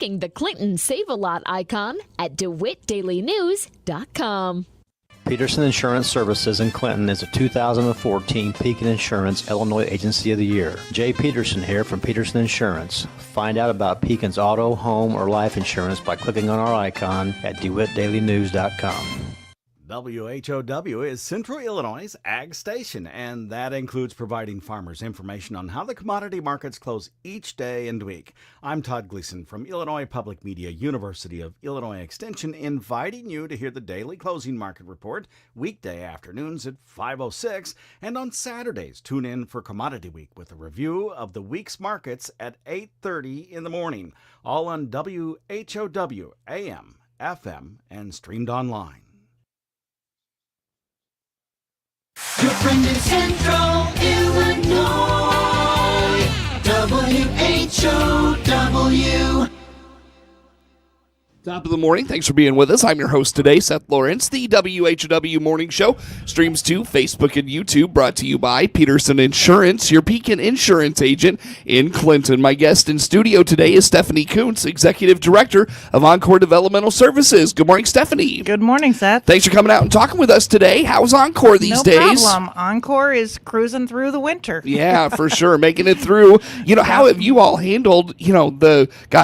clicking the Clinton Save-A-Lot icon at DeWittDailyNews.com. Peterson Insurance Services in Clinton is a 2014 Pekin Insurance Illinois Agency of the Year. Jay Peterson here from Peterson Insurance. Find out about Pekin's auto, home, or life insurance by clicking on our icon at DeWittDailyNews.com. WHOW is Central Illinois' ag station, and that includes providing farmers information on how the commodity markets close each day and week. I'm Todd Gleason from Illinois Public Media, University of Illinois Extension, inviting you to hear the daily closing market report weekday afternoons at 5:06, and on Saturdays tune in for Commodity Week with a review of the week's markets at 8:30 in the morning, all on WHOW AM, FM, and streamed online. Your friend in Central Illinois, WHOW. Top of the morning. Thanks for being with us. I'm your host today, Seth Lawrence. The WHOW Morning Show streams to Facebook and YouTube, brought to you by Peterson Insurance, your Pekin Insurance agent in Clinton. My guest in studio today is Stephanie Coonce, Executive Director of Encore Developmental Services. Good morning, Stephanie. Good morning, Seth. Thanks for coming out and talking with us today. How's Encore these days? No problem. Encore is cruising through the winter. Yeah, for sure. Making it through. How have you all handled,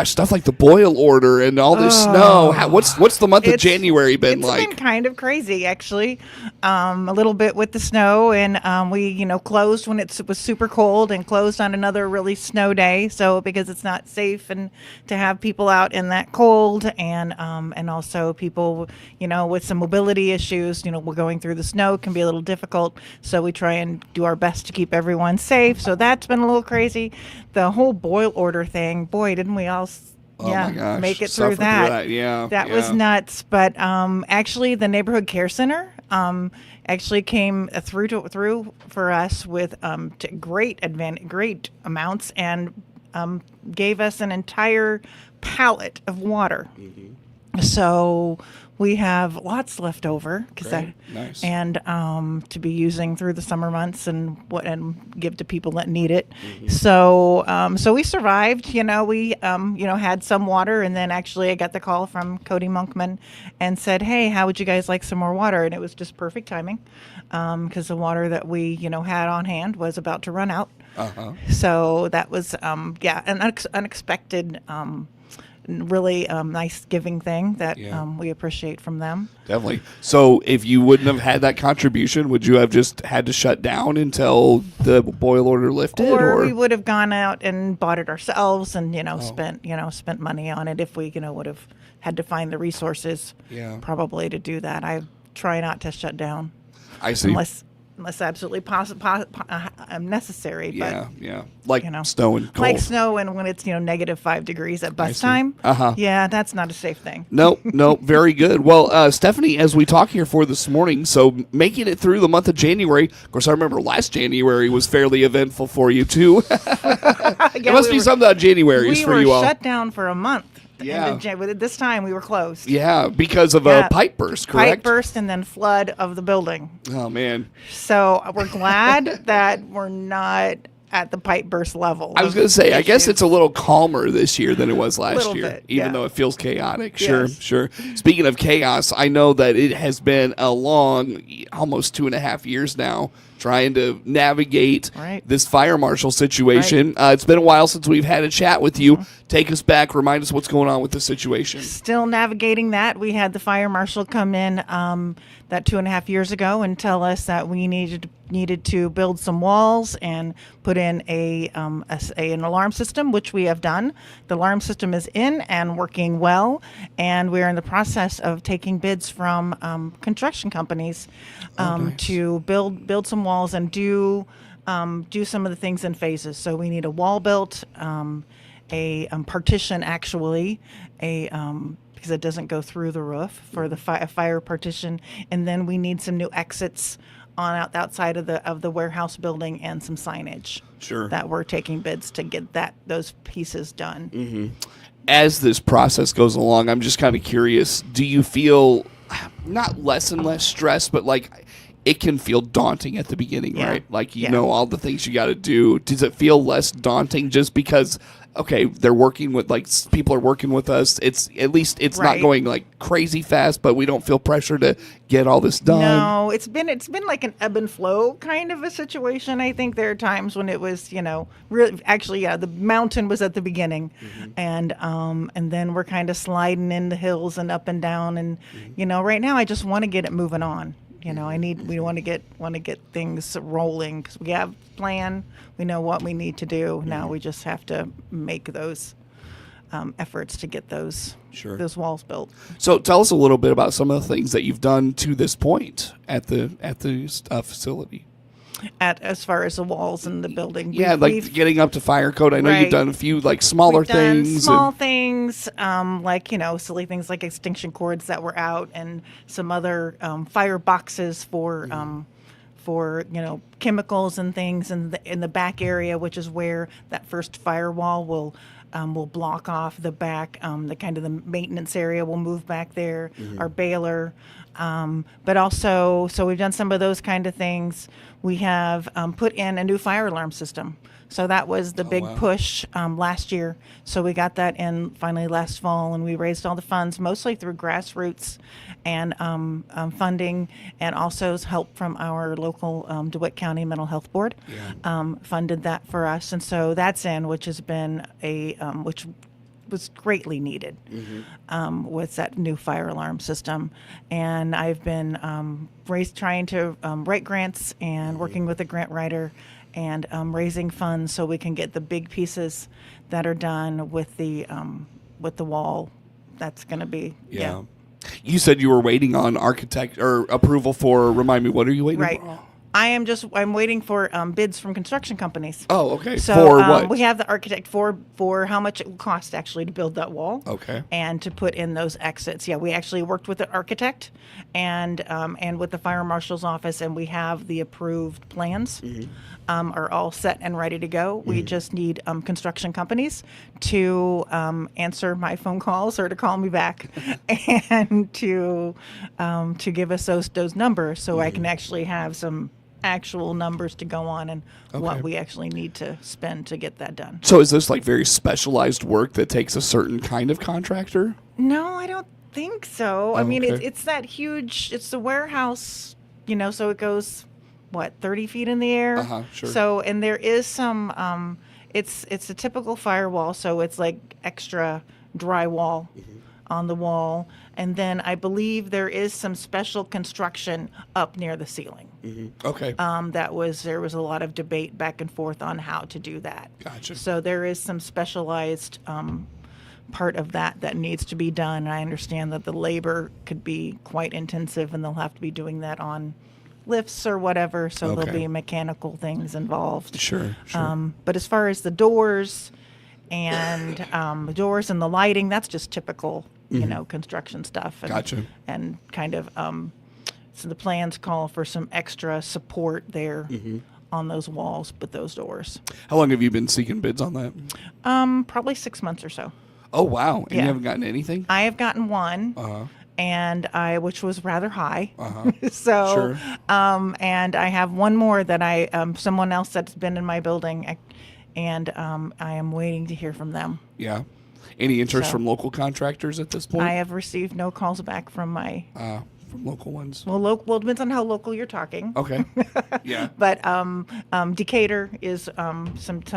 stuff like the boil order and all this snow? What's the month of January been like? It's been kind of crazy, actually. A little bit with the snow, and we, closed when it was super cold and closed on another really snow day. So because it's not safe and to have people out in that cold, and also people, with some mobility issues, we're going through the snow can be a little difficult. So we try and do our best to keep everyone safe. So that's been a little crazy. The whole boil order thing, boy, didn't we all? Oh my gosh. Make it through that. That was nuts. But actually, the Neighborhood Care Center actually came through for us with great amounts and gave us an entire pallet of water. Mm-hmm. So we have lots left over, nice. And to be using through the summer months and give to people that need it. Mm-hmm. So we survived. We had some water, and then actually I got the call from Cody Monkman and said, "Hey, how would you guys like some more water?" And it was just perfect timing, because the water that we had on hand was about to run out. Uh-huh. So that was an unexpected. Really nice giving thing that we appreciate from them. Definitely. So if you wouldn't have had that contribution, would you have just had to shut down until the boil order lifted? Or we would have gone out and bought it ourselves and, spent money on it if we, would have had to find the resources probably to do that. I try not to shut down. I see. Unless absolutely necessary. Yeah. Like snow and cold. Like snow and when it's, -5 degrees at bus time. Uh-huh. Yeah, that's not a safe thing. No, very good. Well, Stephanie, as we talk here for this morning, so making it through the month of January, of course, I remember last January was fairly eventful for you, too. There must be some Januaries for you all. We were shut down for a month. Yeah. This time we were closed. Yeah, because of a pipe burst, correct? Pipe burst and then flood of the building. Oh, man. So we're glad that we're not at the pipe burst level. I was going to say, I guess it's a little calmer this year than it was last year, bit, even though it feels chaotic. Yes. Sure. Speaking of chaos, I know that it has been a long, almost 2.5 years now, trying to navigate this fire marshal situation. Right. It's been a while since we've had a chat with you. Mm-hmm. Take us back. Remind us what's going on with the situation. Still navigating that. We had the fire marshal come in that 2.5 years ago and tell us that we needed to build some walls and put in an alarm system, which we have done. The alarm system is in and working well, and we're in the process of taking bids from construction companies to build some walls and do some of the things in phases. So we need a wall built, a partition actually, because it doesn't go through the roof for the fire partition, and then we need some new exits on outside of the warehouse building and some signage. Sure. That we're taking bids to get those pieces done. Mm-hmm. As this process goes along, I'm just kind of curious, do you feel not less and less stress, but it can feel daunting at the beginning, right? You know all the things you got to do. Does it feel less daunting just because okay, they're working with people are working with us. It's at least it's not Right. going like crazy fast, but we don't feel pressure to get all this done. No, it's been like an ebb and flow kind of a situation. I think there are times when it was, really actually, yeah, the mountain was at the beginning, and then we're kind of sliding in the hills and up and down, and right now I just want to get it moving on. We want to get things rolling because we have a plan. We know what we need to do. Now we just have to make those efforts to get those walls built. So tell us a little bit about some of the things that you've done to this point at the facility. As far as the walls and the building, Like getting up to fire code. I know Right. you've done a few like smaller We've done things. small things, like silly things like extinction cords that were out, and some other fire boxes for chemicals and things in the back area, which is where that first firewall will block off the back. The kind of the maintenance area will move back there. Our baler. But also, so we've done some of those kind of things. We have put in a new fire alarm system. So that was the big push last year. So we got that in finally last fall, and we raised all the funds mostly through grassroots and funding, and also help from our local DeWitt County Mental Health Board. Funded that for us, and so that's in, which has been which was greatly needed with that new fire alarm system. And I've been trying to write grants and working with a grant writer and raising funds so we can get the big pieces that are done with the wall. That's going to be You said you were waiting on architect or approval for. Remind me, what are you waiting right. for? I'm waiting for bids from construction companies. Oh, okay. So for what? we have the architect for how much it will cost actually to build that wall. Okay. And to put in those exits. Yeah, we actually worked with the architect and with the fire marshal's office, and we have the approved plans. Are all set and ready to go. We just need construction companies to answer my phone calls or to call me back and to give us those numbers so I can actually have some actual numbers to go on and what we actually need to spend to get that done. So is this like very specialized work that takes a certain kind of contractor? No, I don't think so. I mean, okay. it's that huge, it's the warehouse, so it goes, 30 feet in the air? Sure. So, and there is some, it's a typical firewall, so it's like extra drywall on the wall. And then I believe there is some special construction up near the ceiling. Okay. There was a lot of debate back and forth on how to do that. Gotcha. So there is some specialized part of that needs to be done. I understand that the labor could be quite intensive, and they'll have to be doing that on lifts or whatever. So there'll be mechanical things involved. Sure. But as far as the doors and the lighting, that's just typical, construction stuff. And, Gotcha. And kind of, so the plans call for some extra support there on those walls, but those doors. How long have you been seeking bids on that? Probably 6 months or so. Oh, wow. And Yeah. you haven't gotten anything? I have gotten one. Which was rather high. So, Sure. And I have one more that someone else that's been in my building, and I am waiting to hear from them. Yeah. Any interest So- from local contractors at this point? I have received no calls back from my. From local ones? Well, it depends on how local you're talking. Okay. Yeah. But Decatur is some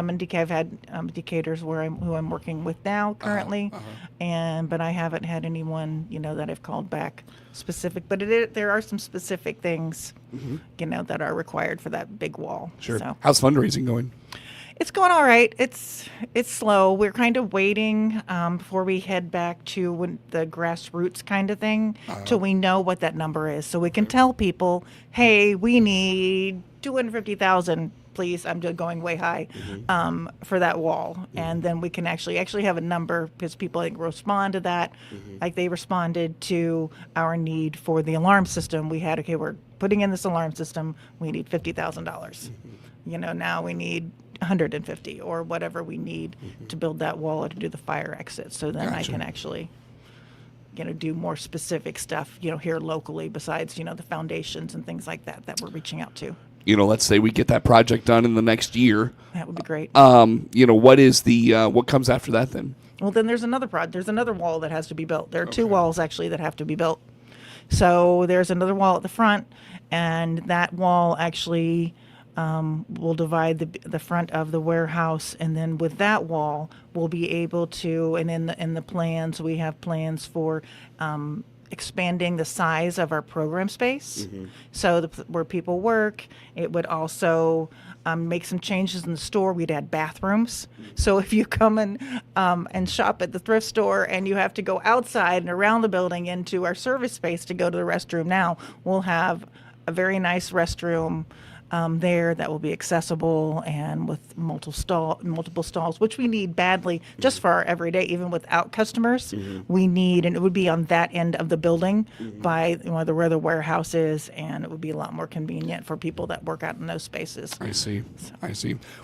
in Decatur. I've had Decaturs who I'm working with now currently, but I haven't had anyone that I've called back specific. But there are some specific things that are required for that big wall. Sure. So. How's fundraising going? It's going all right. It's slow. We're kind of waiting before we head back to the grassroots kind of thing till we know what that number is, so we can tell people, hey, we need $250,000, please. I'm just going way high for that wall, and then we can actually have a number because people respond to that, like they responded to our need for the alarm system. We had we're putting in this alarm system. We need $50,000. Now we need 150 or whatever we need to build that wall or to do the fire exit. So then I can actually, do more specific stuff, here locally besides, the foundations and things like that we're reaching out to. let's say we get that project done in the next year. That would be great. What is what comes after that then? Well, then there's another project. There's another wall that has to be built. There are two walls actually that have to be built. So there's another wall at the front, and that wall actually will divide the front of the warehouse, and then with that wall, we'll be able to. And in the plans, we have plans for expanding the size of our program space. So where people work, it would also make some changes in the store. We'd add bathrooms. So if you come and shop at the thrift store and you have to go outside and around the building into our service space to go to the restroom now, we'll have a very nice restroom there that will be accessible and with multiple stalls, which we need badly just for our everyday, even without customers. We need, and it would be on that end of the building by where the warehouse is, and it would be a lot more convenient for people that work out in those spaces. I see.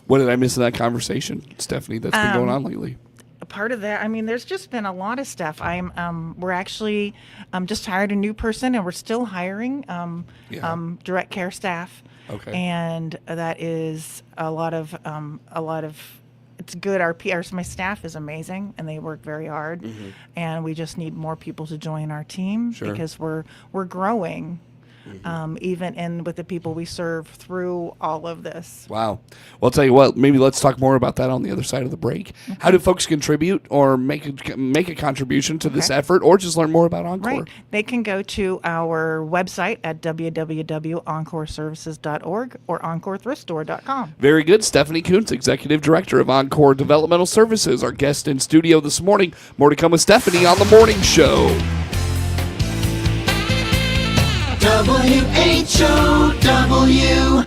What did I miss in that conversation, Stephanie, that's been going on lately? A part of that, there's just been a lot of stuff. We're actually just hired a new person, and we're still hiring direct care staff. Okay. And that is a lot of it's good. My staff is amazing, and they work very hard, and we just need more people to join our team because we're growing. Even with the people we serve through all of this. Wow. Well, I'll tell you what, maybe let's talk more about that on the other side of the break. How do folks contribute or make a contribution to this effort, or just learn more about Encore? Right. They can go to our website at www.encoreservices.org or encorethriftstore.com. Very good. Stephanie Coonce, Executive Director of Encore Developmental Services, our guest in studio this morning. More to come with Stephanie on The Morning Show. WHOW.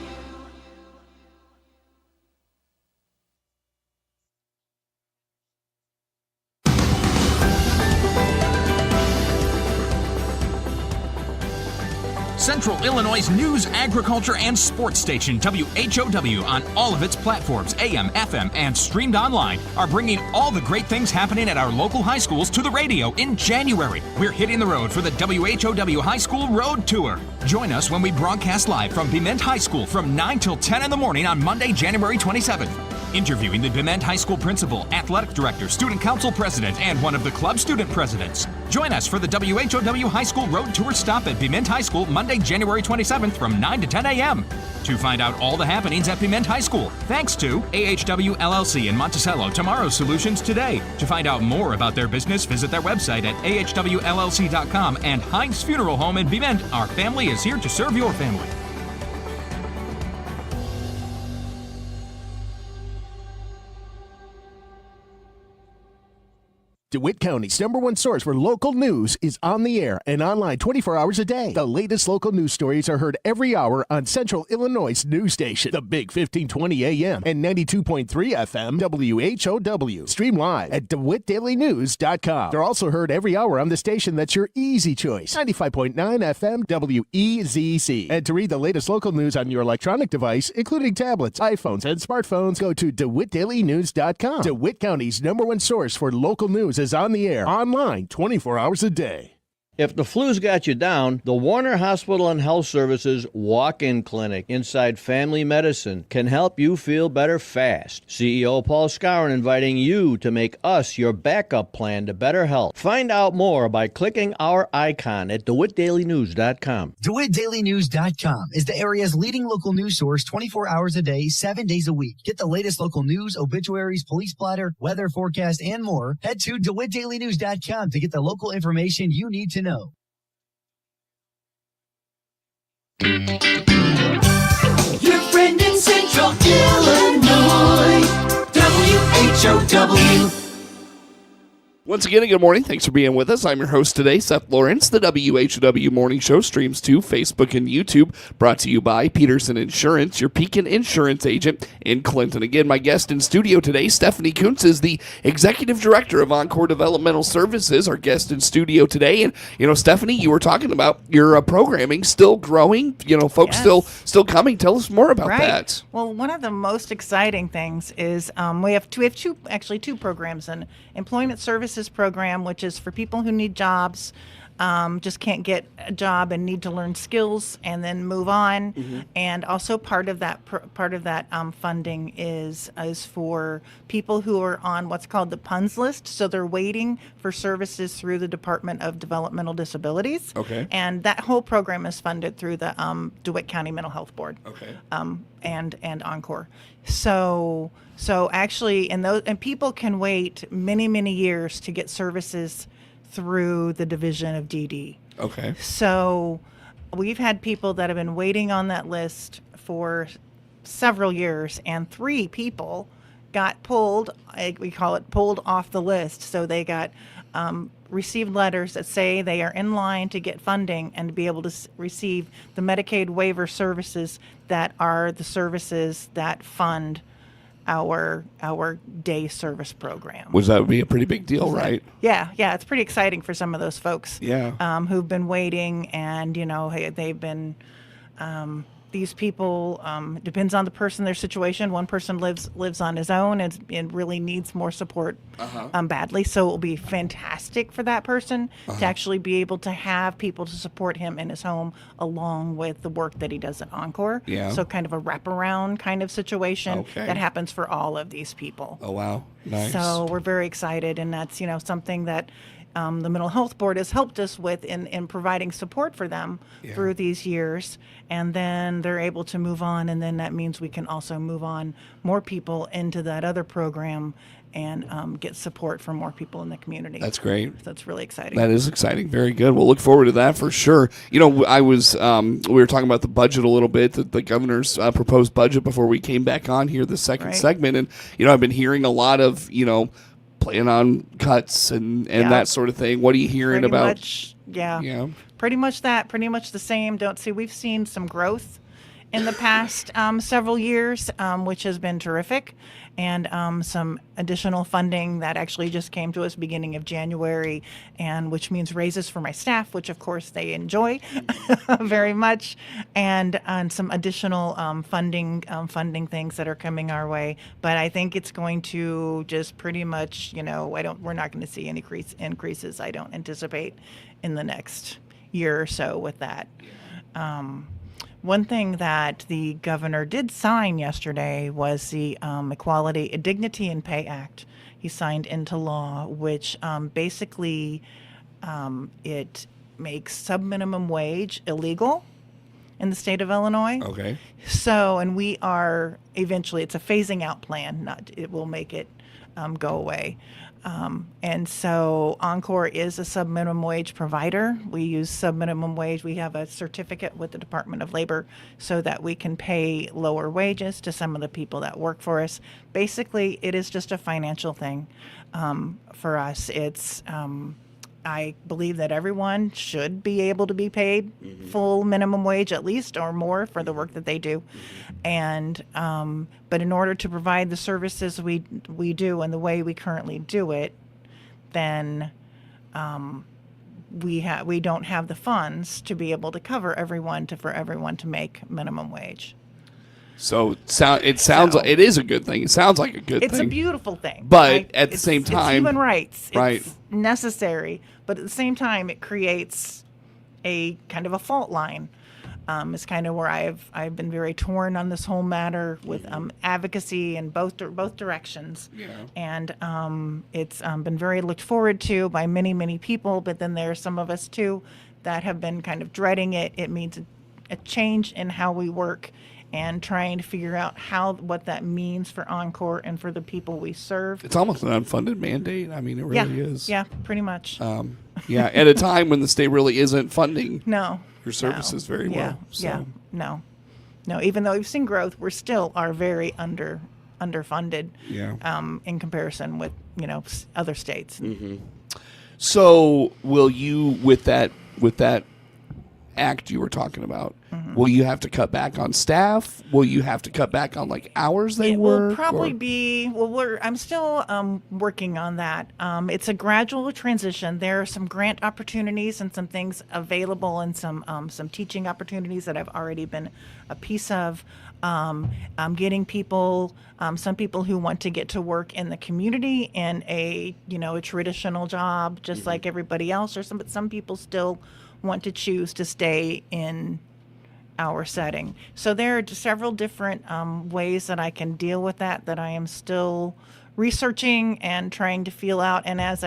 Central Illinois' news, agriculture, and sports station, WHOW, on all of its platforms, AM, FM, and streamed online, are bringing all the great things happening at our local high schools to the radio in January. We're hitting the road for the WHOW High School Road Tour. Join us when we broadcast live from Bement High School from 9 till 10 in the morning on Monday, January 27th. Interviewing the Bement High School principal, athletic director, student council president, and one of the club student presidents. Join us for the WHOW High School Road Tour stop at Bement High School Monday, January 27th from 9 to 10 a.m. To find out all the happenings at Bement High School, thanks to AHW LLC in Monticello, Tomorrow's Solutions Today. To find out more about their business, visit their website at ahwllc.com, and Heinz Funeral Home in Bement. Our family is here to serve your family. DeWitt County's #1 source for local news is on the air and online 24 hours a day. The latest local news stories are heard every hour on Central Illinois' news station, the Big 1520 AM and 92.3 FM WHOW. Stream live at DeWittDailyNews.com. They're also heard every hour on the station that's your easy choice, 95.9 FM WEZC. And to read the latest local news on your electronic device, including tablets, iPhones, and smartphones, go to DeWittDailyNews.com. DeWitt County's #1 source for local news is on the air, online 24 hours a day. If the flu's got you down, the Warner Hospital and Health Services Walk-In Clinic inside Family Medicine can help you feel better fast. CEO Paul Skowron inviting you to make us your backup plan to better health. Find out more by clicking our icon at DeWittDailyNews.com. DeWittDailyNews.com is the area's leading local news source 24 hours a day, 7 days a week. Get the latest local news, obituaries, police blotter, weather forecast, and more. Head to DeWittDailyNews.com to get the local information you need to know. Your friend in Central Illinois, WHOW. Once again, good morning. Thanks for being with us. I'm your host today, Seth Lawrence. The WHOW Morning Show streams to Facebook and YouTube, brought to you by Peterson Insurance, your Pekin Insurance agent in Clinton. Again, my guest in studio today, Stephanie Coonce, is the Executive Director of Encore Developmental Services, our guest in studio today. And, Stephanie, you were talking about your programming still growing, folks still coming. Tell us more about that. Well, one of the most exciting things is we have two programs, an employment services program, which is for people who need jobs, just can't get a job and need to learn skills and then move on. And also part of that funding is for people who are on what's called the PUNS list. So they're waiting for services through the Department of Developmental Disabilities. Okay. And that whole program is funded through the DeWitt County Mental Health Board. Okay. And Encore. So actually, and people can wait many years to get services through the division of DD. Okay. So we've had people that have been waiting on that list for several years, and 3 people got pulled. We call it pulled off the list. So they got received letters that say they are in line to get funding and to be able to receive the Medicaid waiver services that are the services that fund our day service program. Which that would be a pretty big deal, right? Yeah, it's pretty exciting for some of those folks. Yeah. Who've been waiting, and they've been. These people, depends on the person, their situation. One person lives on his own and really needs more support badly. So it will be fantastic for that person to actually be able to have people to support him in his home along with the work that he does at Encore. Yeah. So kind of a wraparound kind of situation that happens for all of these people. Oh, wow. Nice. So we're very excited, and that's something that the Mental Health Board has helped us with in providing support for them through these years, and then they're able to move on, and then that means we can also move on more people into that other program and get support from more people in the community. That's great. So that's really exciting. That is exciting. Very good. We'll look forward to that for sure. I was we were talking about the budget a little bit, the governor's proposed budget before we came back on here the second segment, and I've been hearing a lot of plan on cuts and that sort of thing. What are you hearing pretty about? Much, pretty much that. Pretty much the same. We've seen some growth in the past several years, which has been terrific, and some additional funding that actually just came to us beginning of January, and which means raises for my staff, which of course they enjoy very much, and some additional funding things that are coming our way. But I think it's going to just pretty much, we're not going to see any increases. I don't anticipate in the next year or so with that. One thing that the governor did sign yesterday was the Equality, Dignity, and Pay Act. He signed into law, which basically it makes subminimum wage illegal in the state of Illinois. Okay. So, and we are eventually, it's a phasing out plan. It will make it go away. And so Encore is a subminimum wage provider. We use subminimum wage. We have a certificate with the Department of Labor so that we can pay lower wages to some of the people that work for us. Basically, it is just a financial thing for us. It's I believe that everyone should be able to be paid full minimum wage at least or more for the work that they do. And but in order to provide the services we do and the way we currently do it, then we don't have the funds to be able to cover for everyone to make minimum wage. So it sounds like it is a good thing. It sounds like a good thing. It's a beautiful thing. But at the same time, it's human rights. Right. It's necessary. But at the same time, it creates a kind of a fault line. It's kind of where I've been very torn on this whole matter with advocacy in both directions. Yeah. And it's been very looked forward to by many people. But then there are some of us too that have been kind of dreading it. It means a change in how we work, and trying to figure out what that means for Encore and for the people we serve. It's almost an unfunded mandate. I mean, it really is. Yeah, pretty much. At a time when the state really isn't funding your services very yeah, well. So. Yeah, no. Even though we've seen growth, we still are very underfunded. In comparison with other states. Mm-hmm. So will you with that act you were talking about? Will you have to cut back on staff? Will you have to cut back on like hours they It work? will probably or- be. Well, I'm still working on that. It's a gradual transition. There are some grant opportunities and some things available, and some teaching opportunities that I've already been a piece of. I'm getting people, some people who want to get to work in the community in a traditional job, just like everybody else, or some people still want to choose to stay in our setting. So there are several different ways that I can deal with that I am still researching and trying to feel out. And as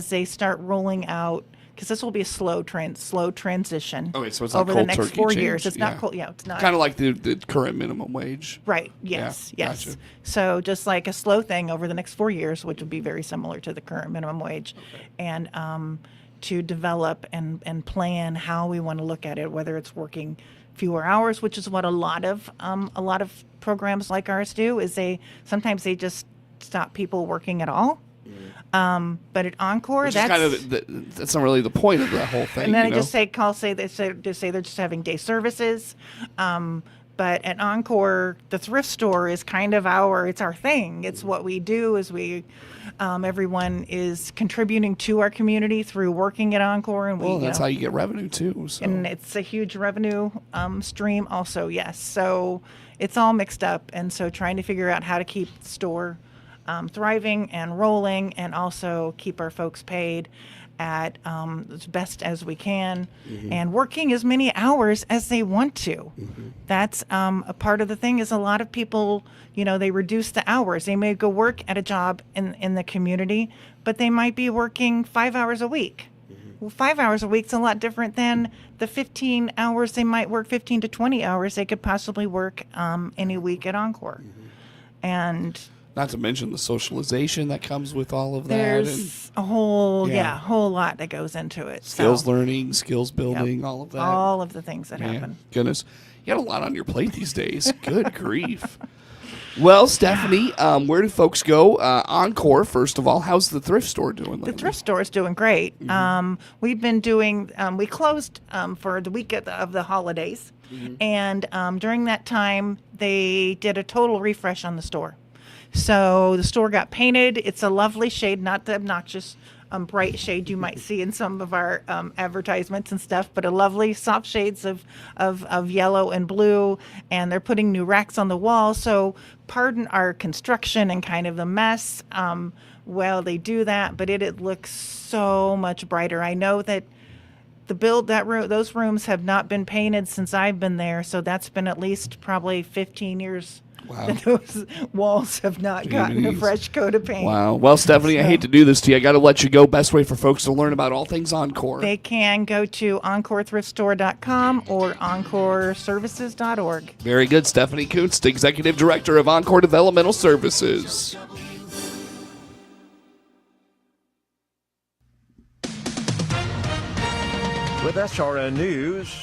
they start rolling out, because this will be a slow transition. Okay, so it's not over the cold next turkey 4 change. years. It's Yeah. not cold. Yeah, it's not. Kind of like the current minimum wage. Right. Yes. Yeah, Yes. gotcha. So just like a slow thing over the next 4 years, which would be very similar to the current minimum wage, and to develop and plan how we want to look at it, whether it's working fewer hours, which is what a lot of programs like ours do. Is sometimes they just stop people working at all. But at Encore, Which that's is kind of that's not really the point of that whole thing. and then you I know? just say they're just having day services. But at Encore, the thrift store is kind of it's our thing. It's what we do. Is everyone is contributing to our community through working at Encore, and that's how you get revenue too. So. and it's a huge revenue stream also. Yes, so it's all mixed up, and so trying to figure out how to keep the store thriving and rolling, and also keep our folks paid at as best as we can, and working as many hours as they want to. That's a part of the thing. Is a lot of people, they reduce the hours. They may go work at a job in the community, but they might be working 5 hours a week. Well, 5 hours a week is a lot different than the 15 hours they might work. 15 to 20 hours they could possibly work any week at Encore. And not to mention the socialization that comes with all of that. there's a whole lot that goes into it. Skills So, learning, skills building, all of that. all of the things that Man, happen. goodness. You got a lot on your plate these days. Good grief. Well, Stephanie, where do folks go? Encore, first of all. How's the thrift store doing lately? The thrift store is doing great. We've been doing, we closed for the week of the holidays. And during that time, they did a total refresh on the store. So the store got painted. It's a lovely shade, not the obnoxious bright shade you might see in some of our advertisements and stuff, but a lovely soft shades of yellow and blue. And they're putting new racks on the wall. So pardon our construction and kind of the mess while they do that, but it looks so much brighter. I know that those rooms have not been painted since I've been there, so that's been at least probably 15 years. Wow. That those walls have not gotten a Jeez. fresh coat of paint. Wow. Well, Stephanie, I hate to do this to you. I got to let you go. Best way for folks to learn about all things Encore. They can go to EncoreThriftStore.com or EncoreServices.org. Very good. Stephanie Coonce, Executive Director of Encore Developmental Services. With SRN News.